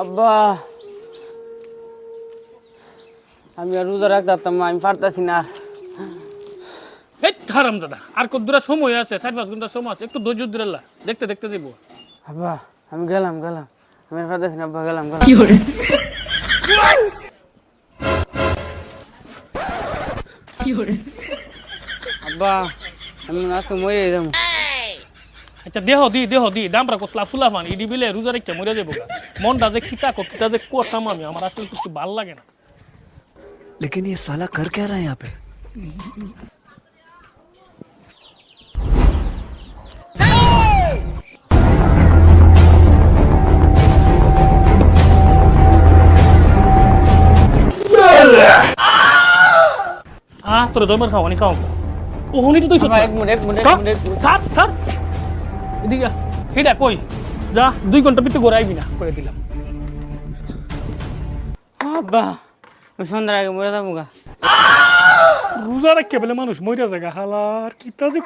আব্বা আমি আর রোজা রাখতাম না, আমি পারতাছি না। এই হারাম দাদা, আর কতদূর সময় আছে? 4-5 ঘন্টা সময় আছে, একটু ধৈর্য ধরে আল্লাহ দেখতে দেখতে যাবো। আব্বা আমি গেলাম আমি আর পারতাছি না আব্বা, গেলাম। আব্বা আমি আজকে মরে যাবো। আচ্ছা দেহ দি দামরা কতলা ফুলা ফান ইডি বিলে রোজা রেখে মরে যাবো গা। মনটা যে কিতা যে করতাম আমি, আমার আসলে কিছু ভাল লাগে না। लेकिन ये साला कर क्या रहा है यहाँ पे? তোর জমের খাওয়ানি খাও ওহনি তো তুই এক মিনিট ছাড় এদিকে হেডা কই যা, 2 ঘন্টা ভিতরে ঘরে আইবি না করে দিলাম। আব্বা আমি সন্ধ্যার আগে মরে যাবো গা। রোজা রাখতে বলে মানুষ মরে যায় হালার কিতা যে